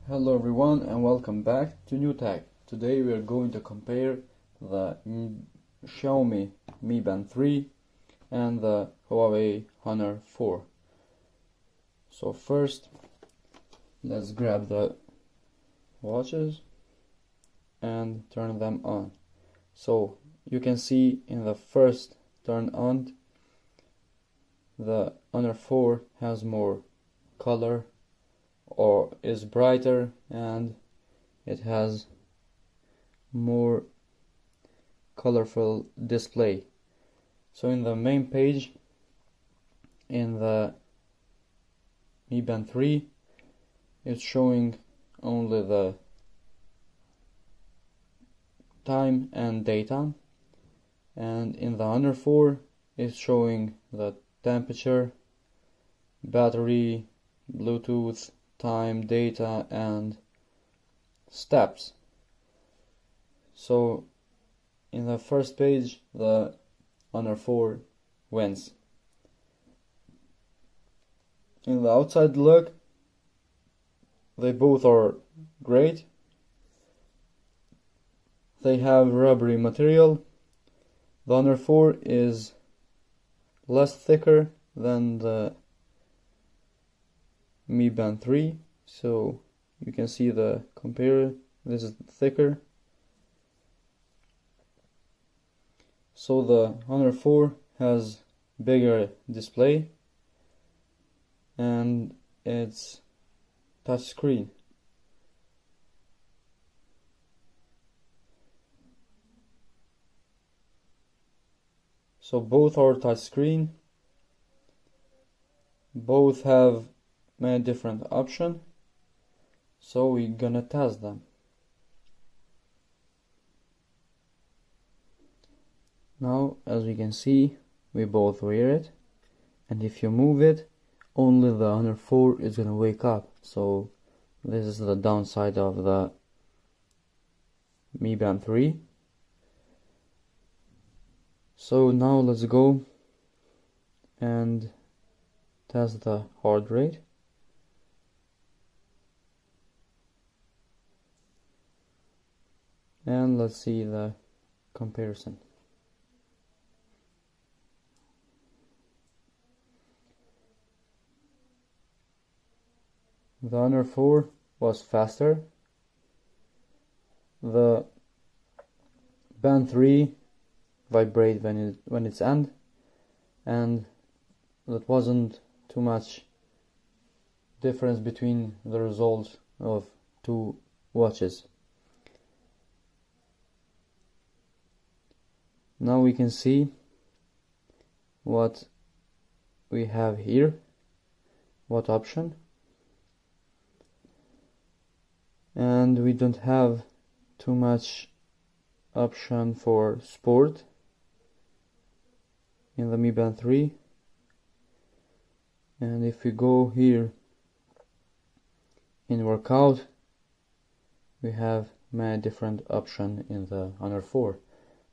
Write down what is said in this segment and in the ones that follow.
Hello everyone and welcome back to New Tech. Today we are going to compare the Xiaomi Mi Band 3 and the Huawei Honor 4. So first let's grab the watches and turn them on. So you can see in the first turn on the Honor 4 has more color or is brighter and it has more colorful display. So in the main page in the Mi Band 3 it's showing only the time and data, and in the Honor 4 it's showing the temperature, battery, Bluetooth, time, data, and steps. So in the first page the Honor 4 wins. In the outside look, they both are great. They have rubbery material. The Honor 4 is less thicker than the Mi Band 3, so you can see the compare. This is thicker. So the Honor 4 has bigger display and it's touch screen. So both are touch screen. Both have many different options, so we're gonna test them. Now, as we can see, we both wear it, and if you move it, only the Honor 4 is gonna wake up. So this is the downside of the Mi Band 3. So now let's go and test the heart rate. And let's see the comparison. The Honor 4 was faster. The Band 3 vibrate when it's end, and that wasn't too much difference between the results of two watches. Now we can see what we have here, what option, and we don't have too much option for sport in the Mi Band 3. And if we go here in workout, we have many different options in the Honor 4.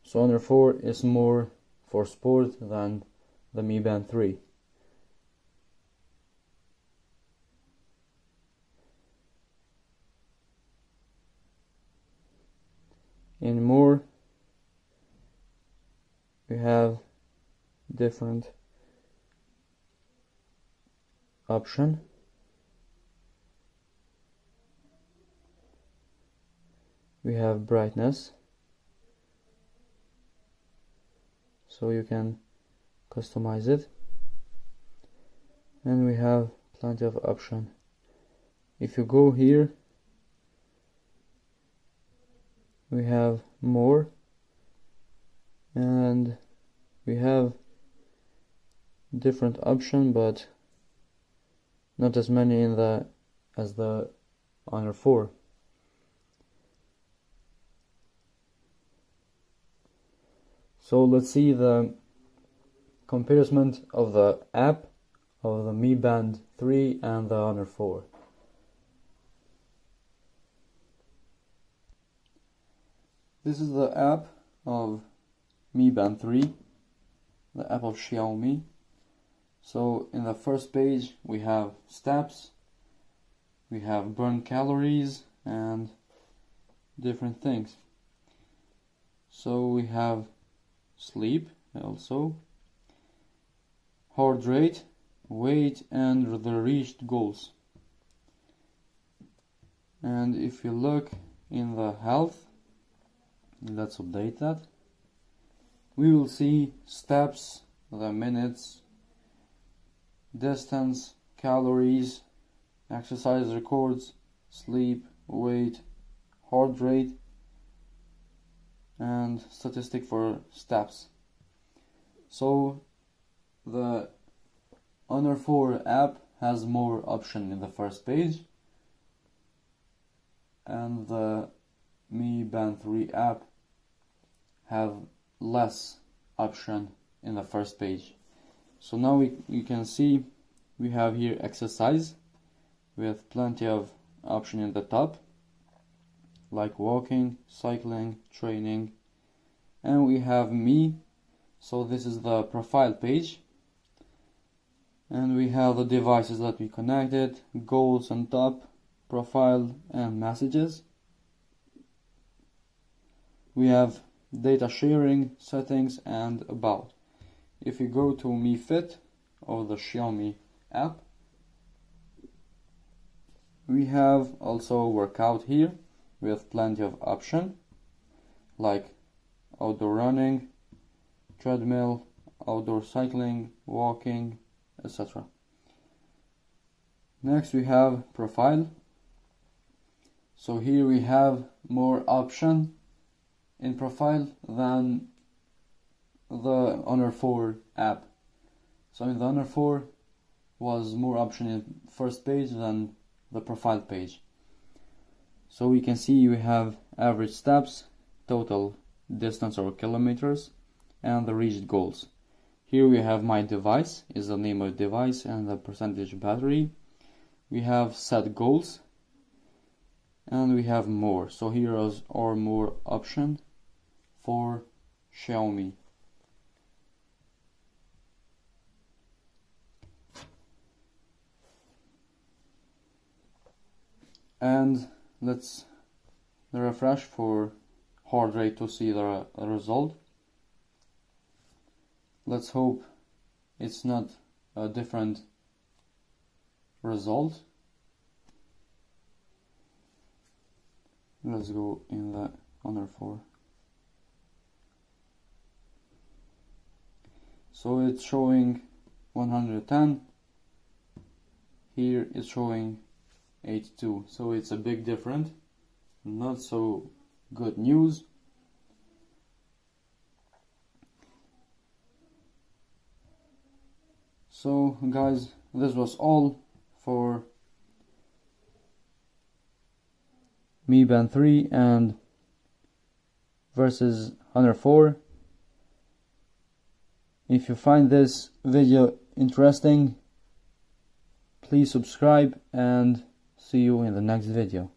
So Honor 4 is more for sport than the Mi Band 3. In more, we have different option. We have brightness, so you can customize it, and we have plenty of option. If you go here, we have more, and we have different option, but not as many as the Honor 4. So let's see the comparison of the app of the Mi Band 3 and the Honor 4. This is the app of Mi Band 3, the app of Xiaomi. So in the first page we have steps, we have burn calories and different things. So we have sleep also, heart rate, weight, and the reached goals. And if you look in the health, let's update that, we will see steps, the minutes, distance, calories, exercise records, sleep, weight, heart rate, and statistic for steps. So the Honor 4 app has more option in the first page, and the Mi Band 3 app have less option in the first page. So now you can see we have here exercise with plenty of option in the top, like walking, cycling, training, and we have me. So this is the profile page, and we have the devices that we connected, goals on top, profile, and messages. We have data sharing, settings, and about. If you go to Mi Fit or the Xiaomi app, we have also workout here with plenty of option, like outdoor running, treadmill, outdoor cycling, walking, etc. Next we have profile. So here we have more option in profile than the Honor 4 app. So in the Honor 4 was more option in first page than the profile page. So we can see we have average steps, total distance or kilometers, and the reached goals. Here we have my device, is the name of the device, and the percentage battery. We have set goals, and we have more. So here are more option for Xiaomi. And let's refresh for heart rate to see the result. Let's hope it's not a different result. Let's go in the Honor 4. So it's showing 110. Here it's showing 82. So it's a big difference. Not so good news. So guys, this was all for Mi Band 3 and versus Honor 4. If you find this video interesting, please subscribe and see you in the next video.